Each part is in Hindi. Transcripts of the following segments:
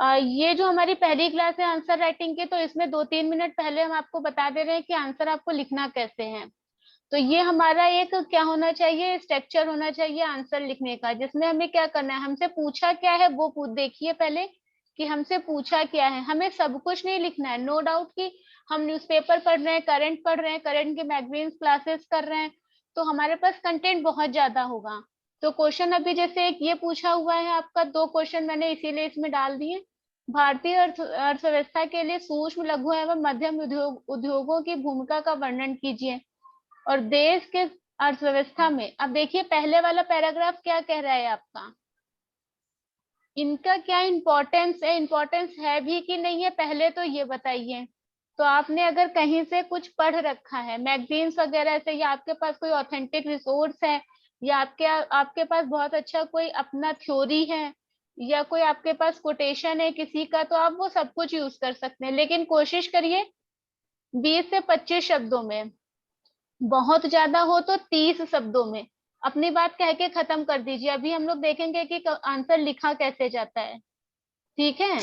ये जो हमारी पहली क्लास है आंसर राइटिंग की, तो इसमें 2-3 मिनट पहले हम आपको बता दे रहे हैं कि आंसर आपको लिखना कैसे है। तो ये हमारा एक क्या होना चाहिए, स्ट्रक्चर होना चाहिए आंसर लिखने का, जिसमें हमें क्या करना है, हमसे पूछा क्या है वो देखिए पहले कि हमसे पूछा क्या है। हमें सब कुछ नहीं लिखना है, नो डाउट कि हम न्यूज़पेपर पढ़ रहे हैं, करंट पढ़ रहे हैं, करंट के मैगजीन्स क्लासेस कर रहे हैं, तो हमारे पास कंटेंट बहुत ज्यादा होगा। तो क्वेश्चन अभी जैसे एक ये पूछा हुआ है आपका, 2 क्वेश्चन मैंने इसीलिए इसमें डाल दिए। भारतीय अर्थव्यवस्था के लिए सूक्ष्म, लघु एवं मध्यम उद्योगों की भूमिका का वर्णन कीजिए। और देश के अर्थव्यवस्था में, अब देखिए पहले वाला पैराग्राफ क्या कह रहा है आपका, इनका क्या इम्पोर्टेंस है, इम्पोर्टेंस है भी कि नहीं है, पहले तो ये बताइए। तो आपने अगर कहीं से कुछ पढ़ रखा है मैगजीन्स वगैरह से, या आपके पास कोई ऑथेंटिक रिसोर्स है, या आपके आपके पास बहुत अच्छा कोई अपना थ्योरी है, या कोई आपके पास कोटेशन है किसी का, तो आप वो सब कुछ यूज कर सकते हैं। लेकिन कोशिश करिए 20 से 25 शब्दों में, बहुत ज्यादा हो तो 30 शब्दों में अपनी बात कह के खत्म कर दीजिए। अभी हम लोग देखेंगे कि आंसर लिखा कैसे जाता है, ठीक है।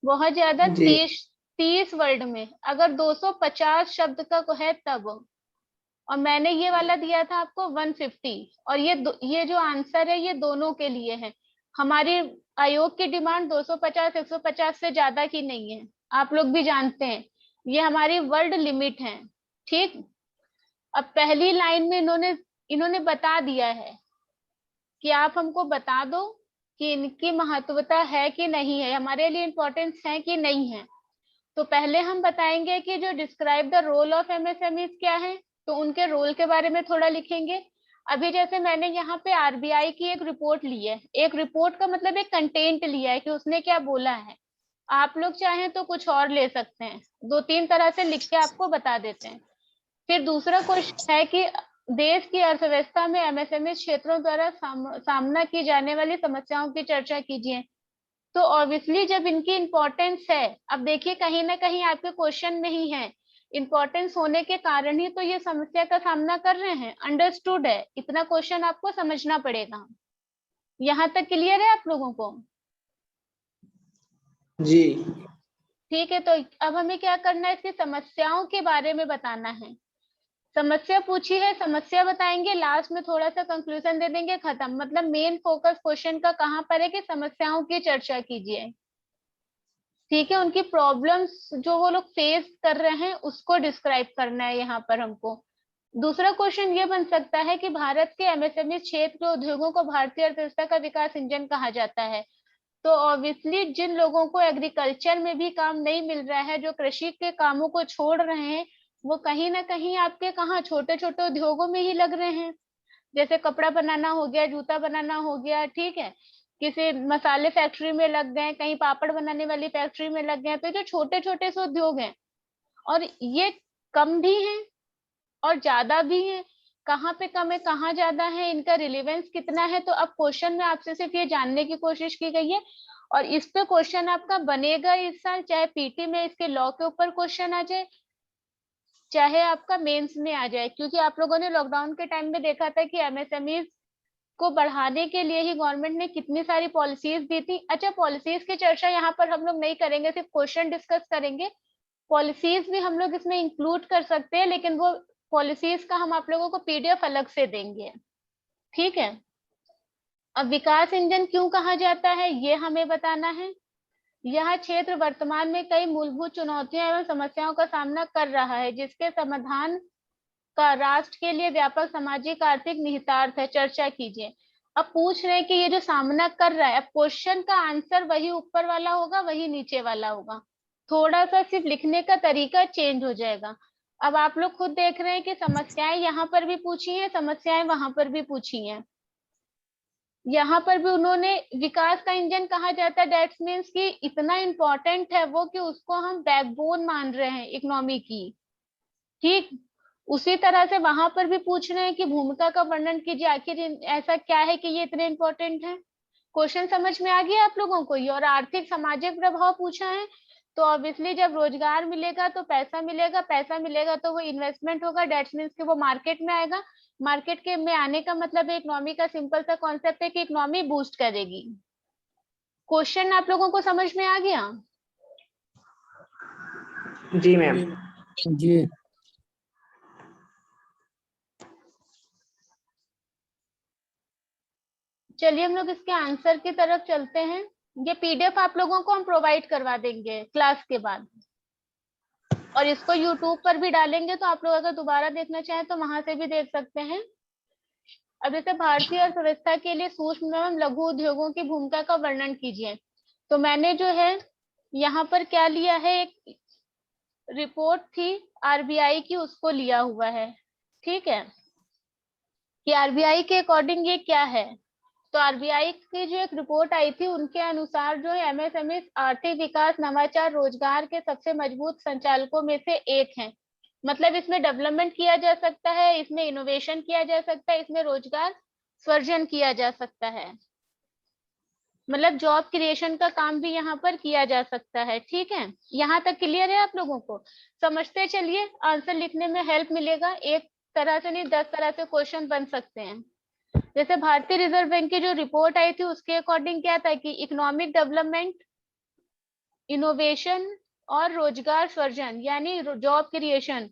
बहुत ज्यादा जी 30 वर्ड में, अगर 250 शब्द का है तब। और मैंने ये वाला दिया था आपको 150, और ये जो आंसर है ये दोनों के लिए है। हमारी आयोग की डिमांड 250 150 से ज्यादा की नहीं है, आप लोग भी जानते हैं, ये हमारी वर्ल्ड लिमिट है, ठीक। अब पहली लाइन में इन्होंने इन्होंने बता दिया है कि आप हमको बता दो कि इनकी महत्वता है कि नहीं है, हमारे लिए इम्पोर्टेंस है कि नहीं है। तो पहले हम बताएंगे कि जो describe the role of MSME क्या है, तो उनके रोल के बारे में थोड़ा लिखेंगे। अभी जैसे मैंने यहाँ पे आरबीआई की एक रिपोर्ट ली है, एक रिपोर्ट का मतलब एक कंटेंट लिया है कि उसने क्या बोला है। आप लोग चाहें तो कुछ और ले सकते हैं, 2-3 तरह से लिख के आपको बता देते हैं। फिर दूसरा क्वेश्चन है कि देश की अर्थव्यवस्था में एमएसएमई क्षेत्रों द्वारा सामना की जाने वाली समस्याओं की चर्चा कीजिए। तो ऑब्वियसली जब इनकी इंपॉर्टेंस है, अब देखिए कहीं ना कहीं आपके क्वेश्चन में ही है, इंपॉर्टेंस होने के कारण ही तो ये समस्या का सामना कर रहे हैं, अंडरस्टूड है, इतना क्वेश्चन आपको समझना पड़ेगा। यहाँ तक क्लियर है आप लोगों को? जी ठीक है, तो अब हमें क्या करना है, इसकी समस्याओं के बारे में बताना है। समस्या पूछी है, समस्या बताएंगे, लास्ट में थोड़ा सा कंक्लूजन दे देंगे, खत्म। मतलब मेन फोकस क्वेश्चन का कहाँ पर है कि समस्याओं की चर्चा कीजिए, ठीक है। उनकी प्रॉब्लम्स जो वो लोग फेस कर रहे हैं उसको डिस्क्राइब करना है यहाँ पर हमको। दूसरा क्वेश्चन ये बन सकता है कि भारत के एमएसएमई क्षेत्र के उद्योगों को भारतीय अर्थव्यवस्था का विकास इंजन कहा जाता है। तो ऑब्वियसली जिन लोगों को एग्रीकल्चर में भी काम नहीं मिल रहा है, जो कृषि के कामों को छोड़ रहे हैं, वो कहीं ना कहीं आपके कहाँ छोटे छोटे उद्योगों में ही लग रहे हैं। जैसे कपड़ा बनाना हो गया, जूता बनाना हो गया, ठीक है, किसी मसाले फैक्ट्री में लग गए, कहीं पापड़ बनाने वाली फैक्ट्री में लग गए। तो जो छोटे छोटे से उद्योग हैं, और ये कम भी हैं और ज्यादा भी हैं, कहाँ पे कम है कहाँ ज्यादा है, इनका रिलेवेंस कितना है। तो अब क्वेश्चन में आपसे सिर्फ ये जानने की कोशिश की गई है, और इस पे क्वेश्चन आपका बनेगा इस साल, चाहे पीटी में इसके लॉ के ऊपर क्वेश्चन आ जाए, चाहे आपका मेंस में आ जाए। क्योंकि आप लोगों ने लॉकडाउन के टाइम में देखा था कि एमएसएमई को बढ़ाने के लिए ही गवर्नमेंट ने कितनी सारी पॉलिसीज दी थी। अच्छा, पॉलिसीज की चर्चा यहाँ पर हम लोग नहीं करेंगे, सिर्फ क्वेश्चन डिस्कस करेंगे। पॉलिसीज भी हम लोग इसमें इंक्लूड कर सकते हैं, लेकिन वो पॉलिसीज का हम आप लोगों को पीडीएफ अलग से देंगे, ठीक है। अब विकास इंजन क्यों कहा जाता है ये हमें बताना है। यह क्षेत्र वर्तमान में कई मूलभूत चुनौतियों एवं समस्याओं का सामना कर रहा है, जिसके समाधान का राष्ट्र के लिए व्यापक सामाजिक आर्थिक निहितार्थ है, चर्चा कीजिए। अब पूछ रहे हैं कि ये जो सामना कर रहा है, अब क्वेश्चन का आंसर वही ऊपर वाला होगा वही नीचे वाला होगा, थोड़ा सा सिर्फ लिखने का तरीका चेंज हो जाएगा। अब आप लोग खुद देख रहे हैं कि समस्याएं यहाँ पर भी पूछी हैं, समस्याएं वहां पर भी पूछी हैं। यहाँ पर भी उन्होंने विकास का इंजन कहा जाता है, दैट्स मीन्स कि इतना इंपॉर्टेंट है वो कि उसको हम बैकबोन मान रहे हैं इकोनॉमी की, ठीक। उसी तरह से वहां पर भी पूछ रहे हैं कि भूमिका का वर्णन कीजिए, आखिर ऐसा क्या है कि ये इतने इंपॉर्टेंट है। क्वेश्चन समझ में आ गया आप लोगों को ये? और आर्थिक सामाजिक प्रभाव पूछा है, तो ऑब्वियसली जब रोजगार मिलेगा तो पैसा मिलेगा, पैसा मिलेगा तो वो इन्वेस्टमेंट होगा, डेट्स मीन्स कि वो मार्केट में आएगा। मार्केट के में आने का मतलब इकोनॉमी का सिंपल सा कॉन्सेप्ट है कि इकोनॉमी बूस्ट करेगी। क्वेश्चन आप लोगों को समझ में आ गया? जी मैम। जी। चलिए हम लोग इसके आंसर की तरफ चलते हैं। ये पीडीएफ आप लोगों को हम प्रोवाइड करवा देंगे क्लास के बाद, और इसको यूट्यूब पर भी डालेंगे, तो आप लोग अगर दोबारा देखना चाहें तो वहां से भी देख सकते हैं। अब जैसे भारतीय अर्थव्यवस्था के लिए सूक्ष्म एवं लघु उद्योगों की भूमिका का वर्णन कीजिए। तो मैंने जो है यहाँ पर क्या लिया है, एक रिपोर्ट थी आरबीआई की, उसको लिया हुआ है। ठीक है, कि आरबीआई के अकॉर्डिंग ये क्या है। तो आरबीआई की जो एक रिपोर्ट आई थी, उनके अनुसार जो है एमएसएमई आर्थिक विकास, नवाचार, रोजगार के सबसे मजबूत संचालकों में से एक है। मतलब इसमें डेवलपमेंट किया जा सकता है, इसमें इनोवेशन किया जा सकता है, इसमें रोजगार सृजन किया जा सकता है, मतलब जॉब क्रिएशन का काम भी यहाँ पर किया जा सकता है। ठीक है, यहाँ तक क्लियर है आप लोगों को? समझते चलिए, आंसर लिखने में हेल्प मिलेगा। एक तरह से नहीं, 10 तरह से क्वेश्चन बन सकते हैं। जैसे भारतीय रिजर्व बैंक की जो रिपोर्ट आई थी, उसके अकॉर्डिंग क्या था कि इकोनॉमिक डेवलपमेंट, इनोवेशन और रोजगार सृजन यानी जॉब क्रिएशन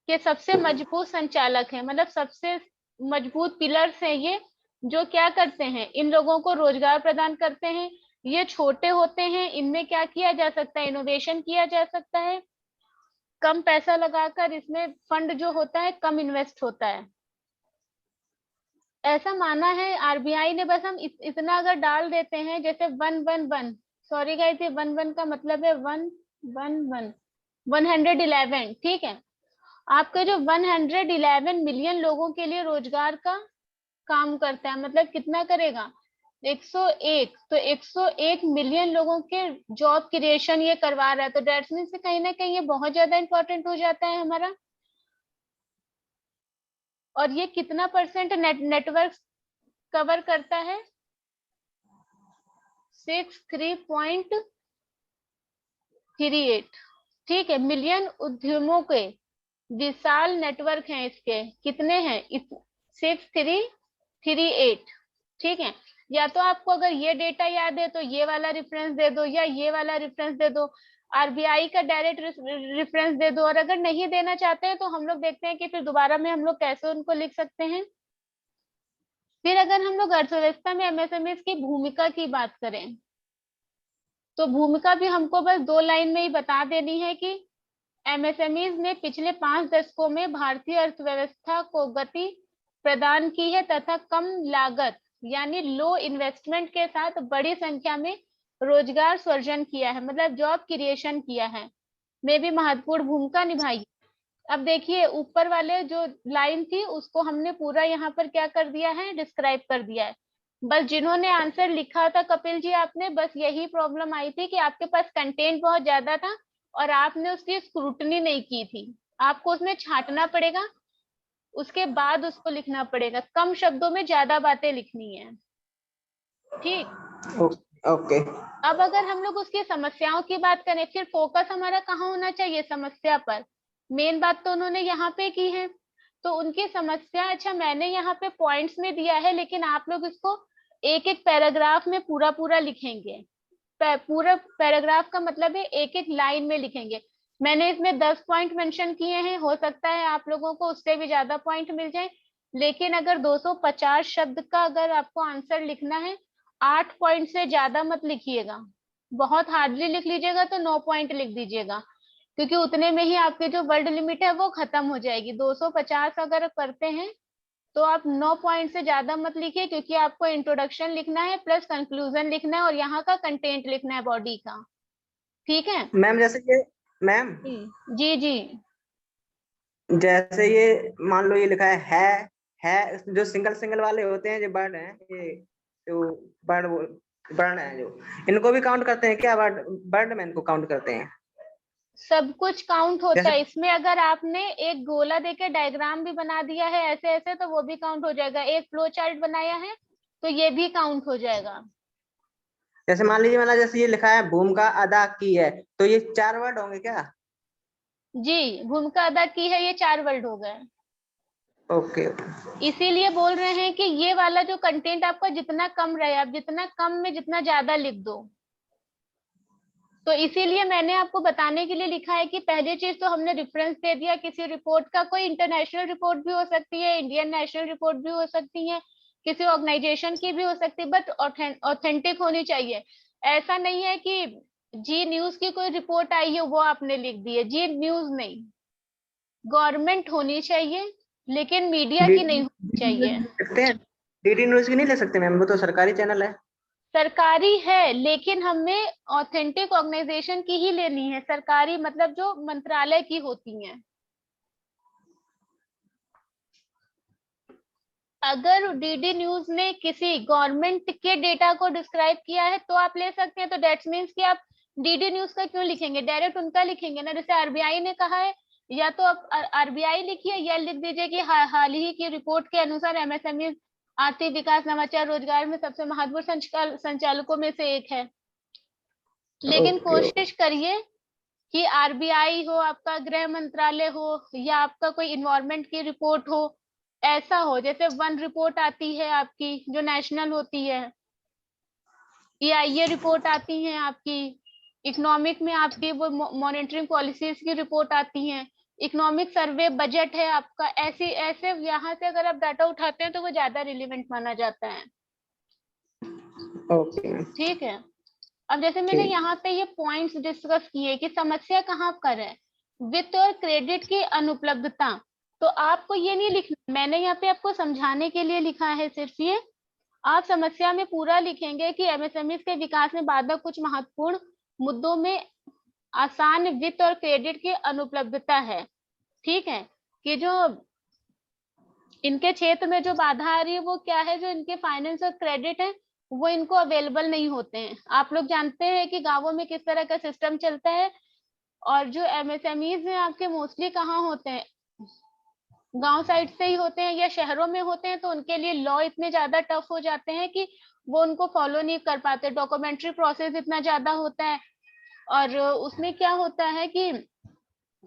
के सबसे मजबूत संचालक हैं, मतलब सबसे मजबूत पिलर्स हैं ये, जो क्या करते हैं, इन लोगों को रोजगार प्रदान करते हैं। ये छोटे होते हैं, इनमें क्या किया जा सकता है, इनोवेशन किया जा सकता है, कम पैसा लगाकर इसमें फंड जो होता है कम इन्वेस्ट होता है, ऐसा माना है आरबीआई ने। बस हम इतना अगर डाल देते हैं, जैसे 111, सॉरी गाइस, ये 11 का मतलब है 111, 111, ठीक है। आपके जो 111 मिलियन लोगों के लिए रोजगार का काम करता है, मतलब कितना करेगा, 101। तो 101 मिलियन लोगों के जॉब क्रिएशन ये करवा रहा है। तो दैट्स मीन से कहीं ना कहीं ये बहुत ज्यादा इंपॉर्टेंट हो जाता है हमारा। और ये कितना परसेंट नेटवर्क कवर करता है, 63.38। ठीक है, मिलियन उद्यमों के विशाल नेटवर्क हैं इसके, कितने हैं, 6338। ठीक है, या तो आपको अगर ये डेटा याद है तो ये वाला रेफरेंस दे दो, या ये वाला रेफरेंस दे दो, आरबीआई का डायरेक्ट रेफरेंस दे दो। और अगर नहीं देना चाहते हैं तो हम लोग देखते हैं कि फिर दोबारा में हम लोग कैसे उनको लिख सकते हैं। फिर अगर हम लोग अर्थव्यवस्था में एमएसएमई की भूमिका की बात करें, तो भूमिका भी हमको बस 2 लाइन में ही बता देनी है कि एमएसएमईज ने पिछले 5 दशकों में भारतीय अर्थव्यवस्था को गति प्रदान की है तथा कम लागत यानी लो इन्वेस्टमेंट के साथ बड़ी संख्या में रोजगार सृजन किया है, मतलब जॉब क्रिएशन किया है, में भी महत्वपूर्ण भूमिका निभाई। अब देखिए ऊपर वाले जो लाइन थी उसको हमने पूरा यहाँ पर क्या कर दिया है, डिस्क्राइब कर दिया है। बस जिन्होंने आंसर लिखा था कपिल जी, आपने बस यही प्रॉब्लम आई थी कि आपके पास कंटेंट बहुत ज्यादा था और आपने उसकी स्क्रूटनी नहीं की थी। आपको उसमें छांटना पड़ेगा, उसके बाद उसको लिखना पड़ेगा, कम शब्दों में ज्यादा बातें लिखनी है। ठीक, ओके। अब अगर हम लोग उसकी समस्याओं की बात करें, फिर फोकस हमारा कहाँ होना चाहिए, समस्या पर। मेन बात तो उन्होंने यहाँ पे की है, तो उनकी समस्या, अच्छा मैंने यहाँ पे पॉइंट्स में दिया है, लेकिन आप लोग इसको एक एक पैराग्राफ में पूरा पूरा लिखेंगे। पूरा पैराग्राफ का मतलब है एक एक लाइन में लिखेंगे। मैंने इसमें 10 पॉइंट मेंशन किए हैं, हो सकता है आप लोगों को उससे भी ज्यादा पॉइंट मिल जाए, लेकिन अगर 250 शब्द का अगर आपको आंसर लिखना है, 8 पॉइंट से ज्यादा मत लिखिएगा। बहुत हार्डली लिख लीजिएगा तो 9 पॉइंट लिख दीजिएगा, क्योंकि उतने में ही आपकी जो वर्ड लिमिट है वो खत्म हो जाएगी। 250 अगर करते हैं तो आप 9 पॉइंट से ज्यादा मत लिखिए, क्योंकि आपको इंट्रोडक्शन लिखना है प्लस कंक्लूजन लिखना है और यहाँ का कंटेंट लिखना है बॉडी का। ठीक है मैम जैसे ये मैम जी जी जैसे ये मान लो ये लिखा है जो सिंगल सिंगल वाले होते हैं जो वर्ड हैं, ये जो वर्ड है जो, इनको भी काउंट करते हैं क्या, वर्ड में इनको काउंट करते हैं? सब कुछ काउंट होता जैसे है इसमें। अगर आपने एक गोला देके डायग्राम भी बना दिया है ऐसे ऐसे, तो वो भी काउंट हो जाएगा। एक फ्लो चार्ट बनाया है तो ये भी काउंट हो जाएगा। जैसे मान लीजिए मैंने जैसे ये लिखा है भूमिका अदा की है, तो ये 4 वर्ड होंगे क्या? जी, भूमिका अदा की है, ये 4 वर्ड हो गए। ओके। इसीलिए बोल रहे हैं कि ये वाला जो कंटेंट आपका जितना कम रहे, आप जितना कम में जितना ज्यादा लिख दो। तो इसीलिए मैंने आपको बताने के लिए लिखा है कि पहली चीज तो हमने रेफरेंस दे दिया किसी रिपोर्ट का, कोई इंटरनेशनल रिपोर्ट भी हो सकती है, इंडियन नेशनल रिपोर्ट भी हो सकती है, किसी ऑर्गेनाइजेशन की भी हो सकती है, बट ऑथेंटिक होनी चाहिए। ऐसा नहीं है कि जी न्यूज की कोई रिपोर्ट आई है वो आपने लिख दी है, जी न्यूज नहीं, गवर्नमेंट होनी चाहिए लेकिन मीडिया की नहीं होनी चाहिए। डीडी न्यूज की नहीं ले सकते मैम, वो तो सरकारी चैनल है। सरकारी है लेकिन हमें ऑथेंटिक ऑर्गेनाइजेशन की ही लेनी है, सरकारी मतलब जो मंत्रालय की होती हैं। अगर डीडी न्यूज ने किसी गवर्नमेंट के डेटा को डिस्क्राइब किया है तो आप ले सकते हैं, तो दैट्स मीन्स कि आप डीडी न्यूज का क्यों लिखेंगे, डायरेक्ट उनका लिखेंगे ना। जैसे आरबीआई ने कहा है, या तो आप आरबीआई लिखिए या लिख दीजिए कि हाल ही की रिपोर्ट के अनुसार एमएसएमई आर्थिक विकास, नवाचार, रोजगार में सबसे महत्वपूर्ण संचालकों में से एक है। लेकिन कोशिश करिए कि आरबीआई हो, आपका गृह मंत्रालय हो, या आपका कोई इन्वायरमेंट की रिपोर्ट हो, ऐसा हो। जैसे वन रिपोर्ट आती है आपकी जो नेशनल होती है, या ये रिपोर्ट आती है आपकी इकोनॉमिक में, आपकी वो मॉनिटरिंग पॉलिसीज की रिपोर्ट आती है, इकोनॉमिक सर्वे बजट है आपका, ऐसे ऐसे यहाँ से अगर आप डाटा उठाते हैं तो वो ज्यादा रिलेवेंट माना जाता है। ओके ठीक है। अब जैसे मैंने यहाँ पे ये पॉइंट्स डिस्कस किए कि समस्या कहाँ पर है, वित्त और क्रेडिट की अनुपलब्धता। तो आपको ये नहीं लिखना, मैंने यहाँ पे आपको समझाने के लिए लिखा है सिर्फ ये। आप समस्या में पूरा लिखेंगे कि एमएसएमई के विकास में बाधक कुछ महत्वपूर्ण मुद्दों में आसान वित्त और क्रेडिट की अनुपलब्धता है। ठीक है, कि जो इनके क्षेत्र में जो बाधा आ रही है वो क्या है, जो इनके फाइनेंस और क्रेडिट है वो इनको अवेलेबल नहीं होते हैं। आप लोग जानते हैं कि गांवों में किस तरह का सिस्टम चलता है, और जो एमएसएमईज हैं आपके मोस्टली कहाँ होते हैं, गांव साइड से ही होते हैं या शहरों में होते हैं, तो उनके लिए लॉ इतने ज्यादा टफ हो जाते हैं कि वो उनको फॉलो नहीं कर पाते, डॉक्यूमेंट्री प्रोसेस इतना ज्यादा होता है, और उसमें क्या होता है कि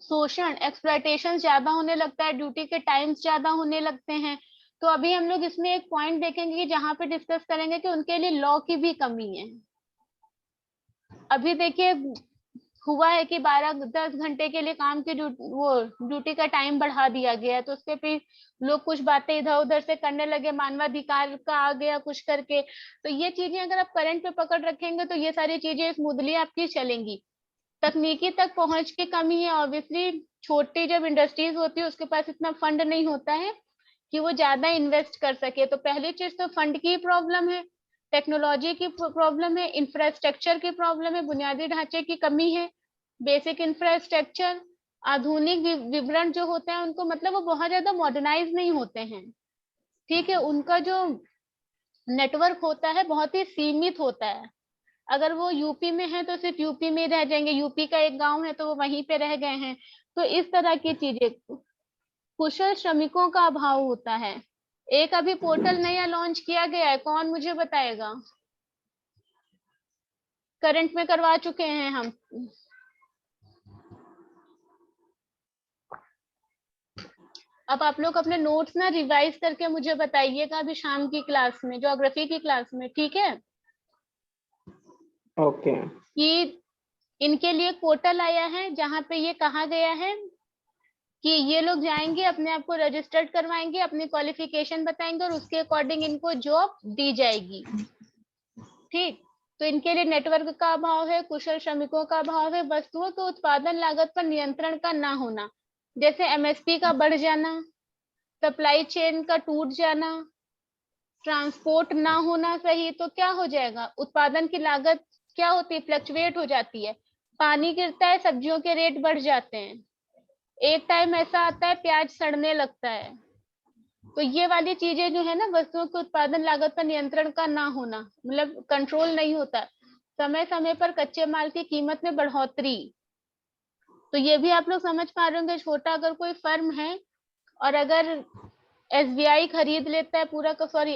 शोषण, एक्सप्लॉयटेशन ज्यादा होने लगता है, ड्यूटी के टाइम्स ज्यादा होने लगते हैं। तो अभी हम लोग इसमें एक पॉइंट देखेंगे कि जहाँ पे डिस्कस करेंगे कि उनके लिए लॉ की भी कमी है। अभी देखिए हुआ है कि 12-10 घंटे के लिए काम की ड्यूटी का टाइम बढ़ा दिया गया है, तो उसके भी लोग कुछ बातें इधर उधर से करने लगे, मानवाधिकार का आ गया कुछ करके। तो ये चीजें अगर आप करंट पे पकड़ रखेंगे तो ये सारी चीजें स्मूथली आपकी चलेंगी। तकनीकी तक पहुंच की कमी है, ऑब्वियसली छोटी जब इंडस्ट्रीज होती है उसके पास इतना फंड नहीं होता है कि वो ज्यादा इन्वेस्ट कर सके। तो पहली चीज तो फंड की प्रॉब्लम है, टेक्नोलॉजी की प्रॉब्लम है, इंफ्रास्ट्रक्चर की प्रॉब्लम है, बुनियादी ढांचे की कमी है, बेसिक इंफ्रास्ट्रक्चर, आधुनिक विवरण जो होते हैं उनको मतलब वो बहुत ज्यादा मॉडर्नाइज नहीं होते हैं। ठीक है, उनका जो नेटवर्क होता है बहुत ही सीमित होता है। अगर वो यूपी में है तो सिर्फ यूपी में रह जाएंगे, यूपी का एक गांव है तो वो वहीं पे रह गए हैं। तो इस तरह की चीजें, कुशल श्रमिकों का अभाव होता है। एक अभी पोर्टल नया लॉन्च किया गया है, कौन मुझे बताएगा, करंट में करवा चुके हैं हम। अब आप लोग अपने नोट्स ना रिवाइज करके मुझे बताइएगा अभी शाम की क्लास में, ज्योग्राफी की क्लास में, ठीक है। ओके कि इनके लिए पोर्टल आया है जहाँ पे ये कहा गया है कि ये लोग जाएंगे, अपने आप को रजिस्टर्ड करवाएंगे, अपनी क्वालिफिकेशन बताएंगे और उसके अकॉर्डिंग इनको जॉब दी जाएगी। ठीक, तो इनके लिए नेटवर्क का अभाव है, कुशल श्रमिकों का अभाव है, वस्तुओं के उत्पादन लागत पर नियंत्रण का ना होना, जैसे एमएसपी का बढ़ जाना, सप्लाई चेन का टूट जाना, ट्रांसपोर्ट ना होना सही, तो क्या हो जाएगा, उत्पादन की लागत क्या होती है, फ्लक्चुएट हो जाती है। पानी गिरता है, सब्जियों के रेट बढ़ जाते हैं, एक टाइम ऐसा आता है प्याज सड़ने लगता है। तो ये वाली चीजें जो है ना, वस्तुओं के उत्पादन लागत पर नियंत्रण का ना होना, मतलब कंट्रोल नहीं होता, समय समय पर कच्चे माल की कीमत में बढ़ोतरी। तो ये भी आप लोग समझ पा रहे होंगे, छोटा अगर कोई फर्म है और अगर एसबीआई खरीद लेता है पूरा का, सॉरी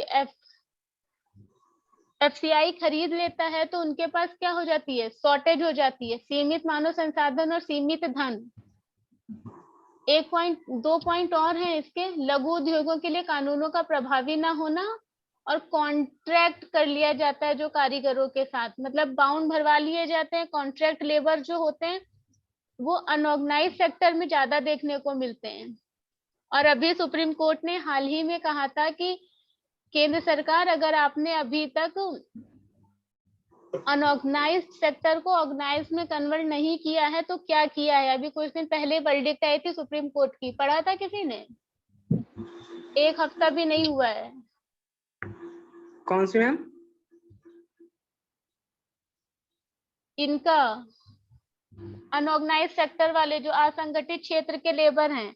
एफसीआई खरीद लेता है, तो उनके पास क्या हो जाती है, शॉर्टेज हो जाती है, सीमित मानव संसाधन और सीमित धन। 2 पॉइंट और हैं इसके। लघु उद्योगों के लिए कानूनों का प्रभावी ना होना, और कॉन्ट्रैक्ट कर लिया जाता है जो कारीगरों के साथ, मतलब बाउंड भरवा लिए जाते हैं। कॉन्ट्रैक्ट लेबर जो होते हैं वो अनऑर्गेनाइज सेक्टर में ज्यादा देखने को मिलते हैं। और अभी सुप्रीम कोर्ट ने हाल ही में कहा था कि केंद्र सरकार, अगर आपने अभी तक अनऑर्गेनाइज सेक्टर को ऑर्गेनाइज में कन्वर्ट नहीं किया है तो क्या किया है। अभी कुछ दिन पहले वर्डिक्ट आई थी सुप्रीम कोर्ट की, पढ़ा था किसी ने? 1 हफ्ता भी नहीं हुआ है। कौन सी मैम? इनका अनऑर्गेनाइज सेक्टर वाले जो असंगठित क्षेत्र के लेबर हैं।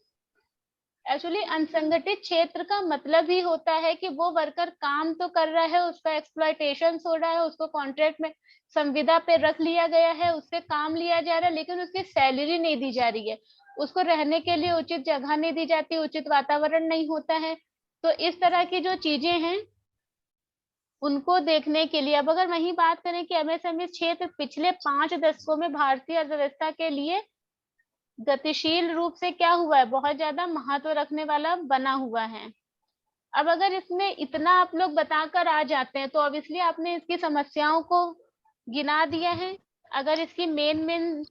एक्चुअली असंगठित क्षेत्र का मतलब ही होता है कि वो वर्कर काम तो कर रहा है, उसका एक्सप्लॉयटेशन हो रहा है, उसको कॉन्ट्रैक्ट में संविदा पे रख लिया गया है, उससे काम लिया जा रहा है, लेकिन उसकी सैलरी नहीं दी जा रही है, उसको रहने के लिए उचित जगह नहीं दी जाती, उचित वातावरण नहीं होता है। तो इस तरह की जो चीजें हैं उनको देखने के लिए, अब अगर वही बात करें कि एमएसएमई क्षेत्र पिछले 5 दशकों में भारतीय अर्थव्यवस्था के लिए गतिशील रूप से क्या हुआ है, बहुत ज्यादा महत्व रखने वाला बना हुआ है। अब अगर इसमें इतना आप लोग बताकर आ जाते हैं तो ऑब्वियसली आपने इसकी समस्याओं को गिना दिया है। अगर इसकी मेन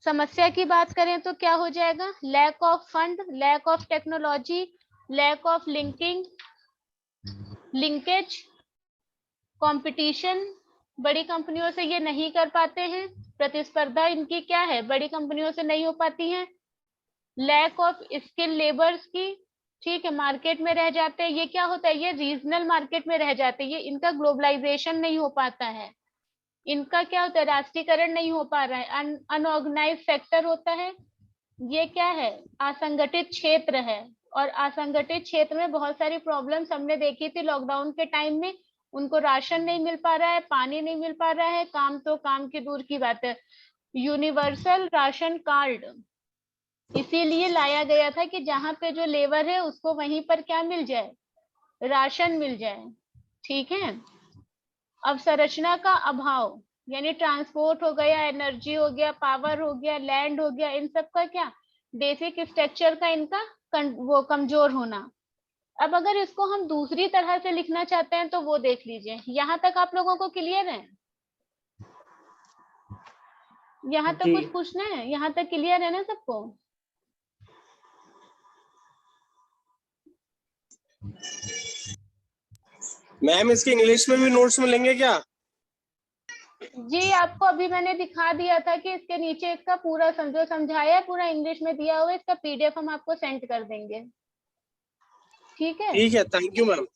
समस्या की बात करें तो क्या हो जाएगा? Lack of fund, lack of technology, lack of linkage, competition, बड़ी कंपनियों से ये नहीं कर पाते हैं, प्रतिस्पर्धा इनकी क्या है, बड़ी कंपनियों से नहीं हो पाती है। लैक ऑफ स्किल लेबर्स की, ठीक है, मार्केट में रह जाते हैं। ये क्या होता है, ये रीजनल मार्केट में रह जाते हैं, ये इनका ग्लोबलाइजेशन नहीं हो पाता है, इनका क्या होता है, राष्ट्रीयकरण नहीं हो पा रहा है, अनऑर्गेनाइज सेक्टर होता है। ये क्या है, असंगठित क्षेत्र है। और असंगठित क्षेत्र में बहुत सारी प्रॉब्लम्स हमने देखी थी लॉकडाउन के टाइम में। उनको राशन नहीं मिल पा रहा है, पानी नहीं मिल पा रहा है, काम तो काम की दूर की बात है। यूनिवर्सल राशन कार्ड इसीलिए लाया गया था कि जहाँ पे जो लेबर है उसको वहीं पर क्या मिल जाए, राशन मिल जाए, ठीक है। अवसंरचना का अभाव, यानी ट्रांसपोर्ट हो गया, एनर्जी हो गया, पावर हो गया, लैंड हो गया, इन सब का क्या, बेसिक स्ट्रक्चर का इनका वो कमजोर होना। अब अगर इसको हम दूसरी तरह से लिखना चाहते हैं तो वो देख लीजिए। यहाँ तक आप लोगों को क्लियर है? यहाँ तक कुछ पूछना है? यहाँ तक क्लियर है ना सबको? मैम इसके इंग्लिश में भी नोट्स मिलेंगे क्या? जी, आपको अभी मैंने दिखा दिया था कि इसके नीचे इसका पूरा जो समझाया है पूरा इंग्लिश में दिया हुआ है, इसका पीडीएफ हम आपको सेंड कर देंगे, ठीक है? ठीक है, थैंक यू मैम।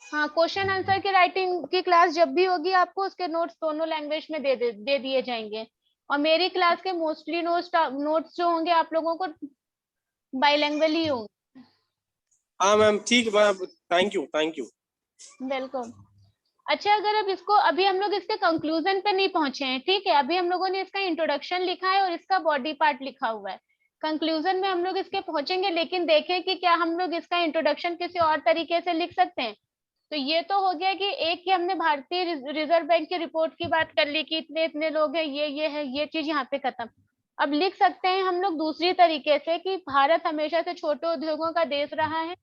हाँ, क्वेश्चन आंसर की राइटिंग की क्लास जब भी होगी आपको उसके नोट्स दोनों लैंग्वेज में दे दिए जाएंगे। और मेरी क्लास के मोस्टली नोट्स जो होंगे आप लोगों को बाइलैंग्वेज ही होंगे। हाँ मैम, ठीक मैम, थैंक यू वेलकम। अच्छा, अगर अब इसको अभी हम लोग इसके कंक्लूजन पे नहीं पहुंचे हैं, ठीक है, अभी हम लोगों ने इसका इंट्रोडक्शन लिखा है और इसका बॉडी पार्ट लिखा हुआ है। कंक्लूजन में हम लोग इसके पहुंचेंगे, लेकिन देखें कि क्या हम लोग इसका इंट्रोडक्शन किसी और तरीके से लिख सकते हैं। तो ये तो हो गया कि एक ही हमने भारतीय रिजर्व बैंक की रिपोर्ट की बात कर ली कि इतने इतने लोग हैं, ये है, ये चीज यहाँ पे खत्म। अब लिख सकते हैं हम लोग दूसरी तरीके से कि भारत हमेशा से छोटे उद्योगों का देश रहा है।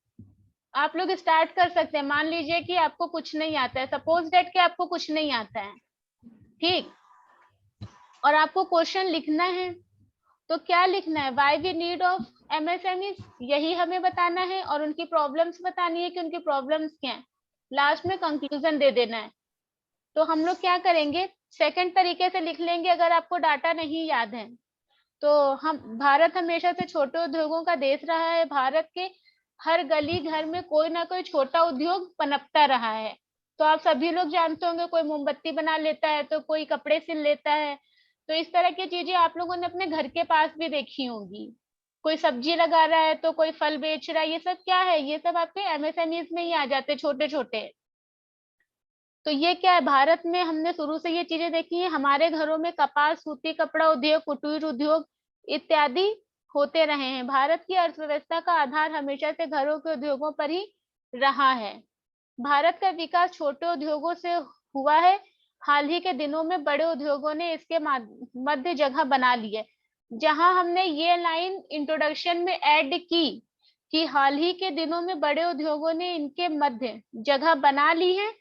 आप लोग स्टार्ट कर सकते हैं। मान लीजिए कि आपको कुछ नहीं आता है, सपोज दैट कि आपको कुछ नहीं आता है, ठीक, और आपको क्वेश्चन लिखना है, तो क्या लिखना है, why we need of MSME, यही हमें बताना है और उनकी प्रॉब्लम्स बतानी है कि उनकी प्रॉब्लम्स क्या है। लास्ट में कंक्लूजन दे देना है। तो हम लोग क्या करेंगे, सेकंड तरीके से लिख लेंगे अगर आपको डाटा नहीं याद है तो। हम भारत हमेशा से छोटे उद्योगों का देश रहा है, भारत के हर गली घर में कोई ना कोई छोटा उद्योग पनपता रहा है। तो आप सभी लोग जानते होंगे, कोई मोमबत्ती बना लेता है तो कोई कपड़े सिल लेता है। तो इस तरह की चीजें आप लोगों ने अपने घर के पास भी देखी होंगी। कोई सब्जी लगा रहा है तो कोई फल बेच रहा है, ये सब क्या है, ये सब आपके एमएसएमईज में ही आ जाते छोटे छोटे। तो ये क्या है, भारत में हमने शुरू से ये चीजें देखी है। हमारे घरों में कपास, सूती कपड़ा उद्योग, कुटीर उद्योग इत्यादि होते रहे हैं। भारत की अर्थव्यवस्था का आधार हमेशा से घरों के उद्योगों पर ही रहा है। भारत का विकास छोटे उद्योगों से हुआ है। हाल ही के दिनों में बड़े उद्योगों ने इसके मध्य जगह बना ली है। जहां हमने ये लाइन इंट्रोडक्शन में ऐड की कि हाल ही के दिनों में बड़े उद्योगों ने इनके मध्य जगह बना ली है,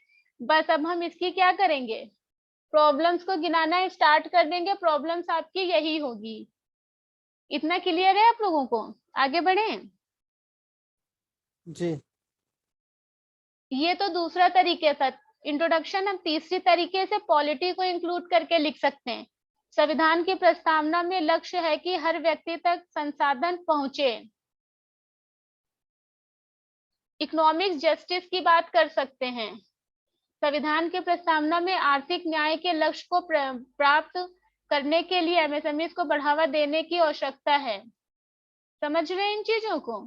बस अब हम इसकी क्या करेंगे, प्रॉब्लम्स को गिनाना स्टार्ट कर देंगे, प्रॉब्लम्स आपकी यही होगी। इतना क्लियर है आप लोगों को? आगे बढ़े। जी। ये तो दूसरा तरीके था इंट्रोडक्शन। हम तीसरी तरीके से पॉलिटी को इंक्लूड करके लिख सकते हैं। संविधान की प्रस्तावना में लक्ष्य है कि हर व्यक्ति तक संसाधन पहुंचे। इकोनॉमिक जस्टिस की बात कर सकते हैं। संविधान की प्रस्तावना में आर्थिक न्याय के लक्ष्य को प्राप्त करने के लिए एमएसएमई को बढ़ावा देने की आवश्यकता है। समझ रहे हैं इन चीजों को?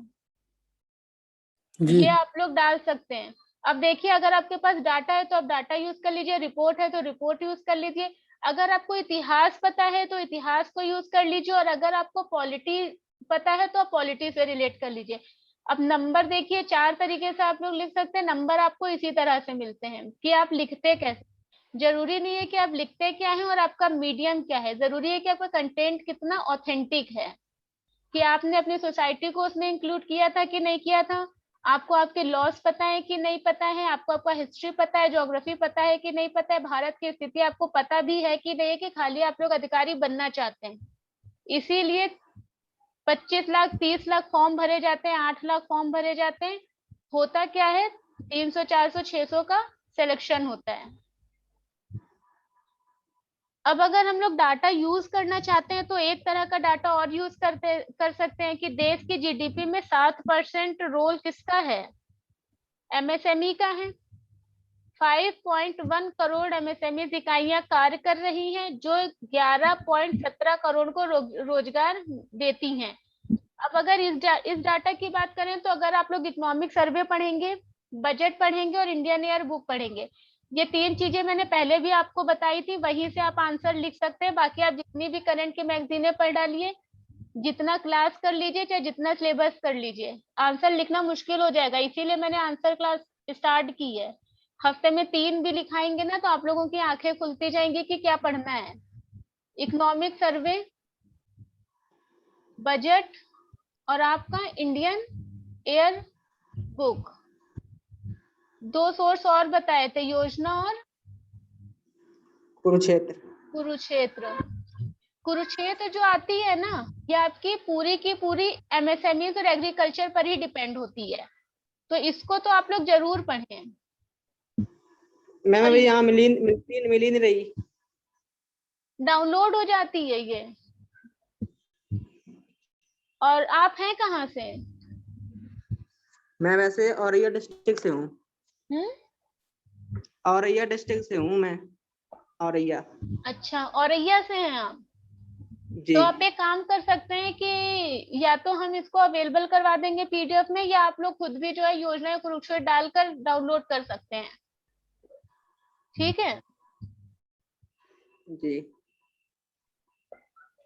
जी। ये आप लोग डाल सकते हैं। अब देखिए, अगर आपके पास डाटा है तो आप डाटा यूज कर लीजिए, रिपोर्ट है तो रिपोर्ट यूज कर लीजिए, अगर आपको इतिहास पता है तो इतिहास को यूज कर लीजिए, और अगर आपको पॉलिटी पता है तो आप पॉलिटी से रिलेट कर लीजिए। अब नंबर देखिए, 4 तरीके से आप लोग लिख सकते हैं। नंबर आपको इसी तरह से मिलते हैं कि आप लिखते कैसे। जरूरी नहीं है कि आप लिखते क्या है और आपका मीडियम क्या है, जरूरी है कि आपका कंटेंट कितना ऑथेंटिक है, कि आपने अपनी सोसाइटी को उसमें इंक्लूड किया था कि नहीं किया था, आपको आपके लॉस पता है कि नहीं पता है, आपको आपका हिस्ट्री पता है, ज्योग्राफी पता है कि नहीं पता है, भारत की स्थिति आपको पता भी है कि नहीं है, कि खाली आप लोग अधिकारी बनना चाहते हैं। इसीलिए 25 लाख 30 लाख फॉर्म भरे जाते हैं, 8 लाख फॉर्म भरे जाते हैं। होता क्या है, 300 400 600 का सिलेक्शन होता है। अब अगर हम लोग डाटा यूज करना चाहते हैं तो एक तरह का डाटा और यूज कर सकते हैं कि देश की जीडीपी में 7% रोल किसका है, एमएसएमई का है। 5.1 करोड़ एमएसएमई इकाइयां कार्य कर रही हैं, जो 11.17 करोड़ को रोजगार देती हैं। अब अगर इस डाटा की बात करें तो अगर आप लोग इकोनॉमिक सर्वे पढ़ेंगे, बजट पढ़ेंगे और इंडियन ईयर बुक पढ़ेंगे, ये 3 चीजें मैंने पहले भी आपको बताई थी, वहीं से आप आंसर लिख सकते हैं। बाकी आप जितनी भी करंट की मैगजीनें पढ़ डालिए, जितना क्लास कर लीजिए, चाहे जितना सिलेबस कर लीजिए, आंसर लिखना मुश्किल हो जाएगा। इसीलिए मैंने आंसर क्लास स्टार्ट की है। हफ्ते में 3 भी लिखाएंगे ना तो आप लोगों की आंखें खुलती जाएंगी कि क्या पढ़ना है। इकोनॉमिक सर्वे, बजट और आपका इंडियन एयर बुक। 2 सोर्स और बताए थे, योजना और कुरुक्षेत्र। कुरुक्षेत्र। कुरुक्षेत्र जो आती है ना, ये आपकी की पूरी एमएसएमई और एग्रीकल्चर पर ही डिपेंड होती है, तो इसको तो आप लोग जरूर पढ़ें। मैम अभी यहाँ मिल ही नहीं रही। डाउनलोड हो जाती है ये। और आप हैं कहाँ से? मैं वैसे औरैया डिस्ट्रिक्ट से हूँ। औरैया डिस्ट्रिक्ट से हूँ मैं, औरैया। अच्छा, औरैया से हैं आप? जी। तो आप एक काम कर सकते हैं कि या तो हम इसको अवेलेबल करवा देंगे पीडीएफ में, या आप लोग खुद भी जो है योजना कुरुक्षेत्र डालकर डाउनलोड कर सकते हैं। ठीक है जी।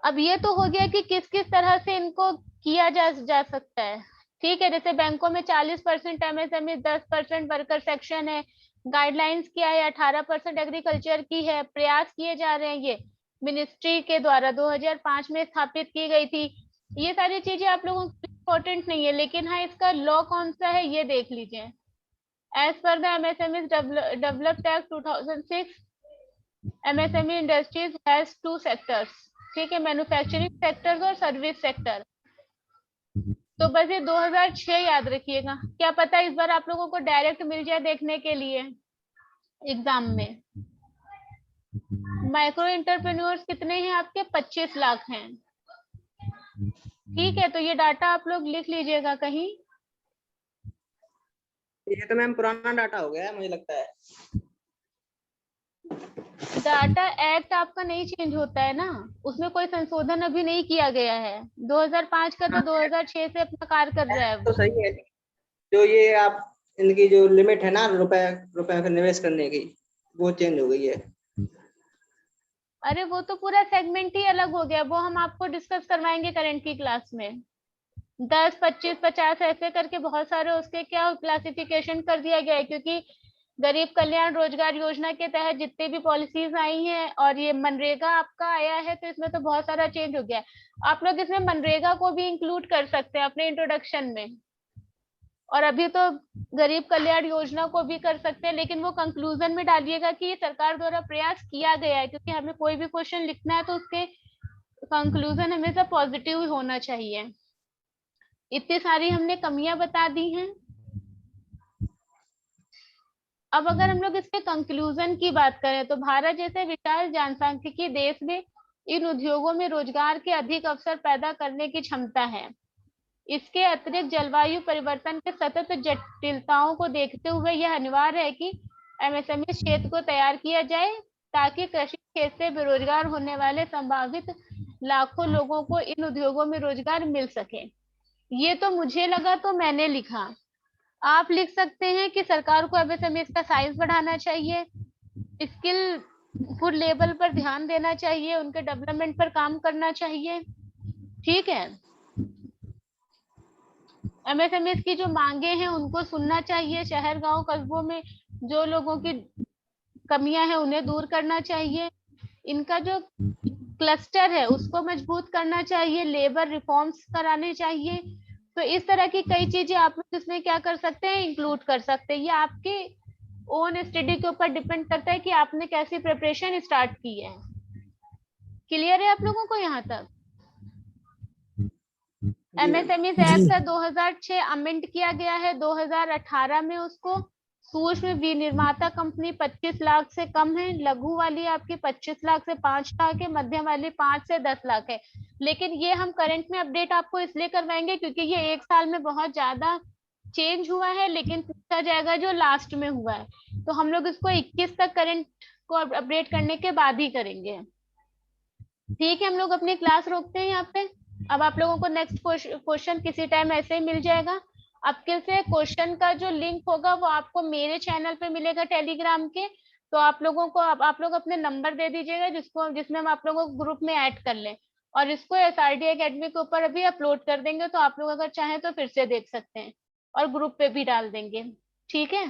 अब ये तो हो गया कि किस किस तरह से इनको किया जा सकता है। ठीक है, जैसे बैंकों में 40% एमएसएमई, 10% वर्कर सेक्शन है, गाइडलाइंस क्या है, 18% एग्रीकल्चर की है, प्रयास किए जा रहे हैं। ये मिनिस्ट्री के द्वारा 2005 में स्थापित की गई थी। ये सारी चीजें आप लोगों को इम्पोर्टेंट नहीं है, लेकिन हाँ इसका लॉ कौन सा है ये देख लीजिए। As per the MSME developed act 2006, MSME industries has 2 sectors. ठीक है, मैन्युफैक्चरिंग सेक्टर और सर्विस सेक्टर। तो बस ये 2006 याद रखिएगा। क्या पता इस बार आप लोगों को डायरेक्ट मिल जाए देखने के लिए एग्जाम में। माइक्रो एंटरप्रेन्योर्स कितने हैं आपके? 25 लाख हैं। ठीक है, तो ये डाटा आप लोग लिख लीजिएगा कहीं। ये तो मैम पुराना डाटा हो गया है मुझे लगता है। डाटा एक्ट आपका नहीं चेंज होता है ना, उसमें कोई संशोधन अभी नहीं किया गया है। 2005 का तो 2006 से अपना कार्य कर रहा है। तो सही है, जो ये आप इनकी जो लिमिट है ना रुपए में निवेश करने की, वो चेंज हो गई है। अरे वो तो पूरा सेगमेंट ही अलग हो गया, वो हम आपको डिस्कस करवाएंगे करंट की क्लास में। 10, 25, 50 ऐसे करके बहुत सारे उसके क्या क्लासिफिकेशन कर दिया गया है, क्योंकि गरीब कल्याण रोजगार योजना के तहत जितने भी पॉलिसीज आई हैं, और ये मनरेगा आपका आया है, तो इसमें तो बहुत सारा चेंज हो गया है। आप लोग इसमें मनरेगा को भी इंक्लूड कर सकते हैं अपने इंट्रोडक्शन में, और अभी तो गरीब कल्याण योजना को भी कर सकते हैं, लेकिन वो कंक्लूजन में डालिएगा कि ये सरकार द्वारा प्रयास किया गया है, क्योंकि हमें कोई भी क्वेश्चन लिखना है तो उसके कंक्लूजन हमेशा पॉजिटिव ही होना चाहिए। इतनी सारी हमने कमियां बता दी हैं। अब अगर हम लोग इसके कंक्लूजन की बात करें तो भारत जैसे विशाल जनसांख्यिकी देश में इन उद्योगों में रोजगार के अधिक अवसर पैदा करने की क्षमता है। इसके अतिरिक्त जलवायु परिवर्तन के सतत जटिलताओं को देखते हुए यह अनिवार्य है कि एमएसएमई क्षेत्र को तैयार किया जाए, ताकि कृषि क्षेत्र से बेरोजगार होने वाले संभावित लाखों लोगों को इन उद्योगों में रोजगार मिल सके। ये तो मुझे लगा, तो मैंने लिखा। आप लिख सकते हैं कि सरकार को एमएसएमई का साइज बढ़ाना चाहिए, स्किल लेवल पर ध्यान देना चाहिए, उनके डेवलपमेंट पर काम करना चाहिए। ठीक है, एमएसएमई की जो मांगे हैं उनको सुनना चाहिए, शहर गांव कस्बों में जो लोगों की कमियां हैं उन्हें दूर करना चाहिए, इनका जो क्लस्टर है उसको मजबूत करना चाहिए, लेबर रिफॉर्म्स कराने चाहिए। तो इस तरह की कई चीजें आप लोग इसमें क्या कर सकते हैं, इंक्लूड कर सकते हैं। ये आपके ओन स्टडी के ऊपर डिपेंड करता है कि आपने कैसी प्रिपरेशन स्टार्ट की है। क्लियर है आप लोगों को यहाँ तक? एमएसएमई एक्ट 2006 अमेंड किया गया है, 2018 में उसको सूक्ष्म विनिर्माता कंपनी 25 लाख से कम है, लघु वाली आपकी 25 लाख से 5 लाख है, मध्यम वाली 5 से 10 लाख है। लेकिन ये हम करंट में अपडेट आपको इसलिए करवाएंगे क्योंकि ये एक साल में बहुत ज्यादा चेंज हुआ है, लेकिन पूछा जाएगा जो लास्ट में हुआ है, तो हम लोग इसको 21 तक करंट को अपडेट करने के बाद ही करेंगे। ठीक है, हम लोग अपनी क्लास रोकते हैं यहाँ पे। अब आप लोगों को नेक्स्ट क्वेश्चन किसी टाइम ऐसे ही मिल जाएगा। आपके से क्वेश्चन का जो लिंक होगा वो आपको मेरे चैनल पे मिलेगा टेलीग्राम के, तो आप लोगों को आप लोग अपने नंबर दे दीजिएगा जिसमें हम आप लोगों को ग्रुप में ऐड कर लें, और इसको एसआरडी एकेडमी के ऊपर अभी अपलोड कर देंगे, तो आप लोग अगर चाहें तो फिर से देख सकते हैं और ग्रुप पे भी डाल देंगे। ठीक है।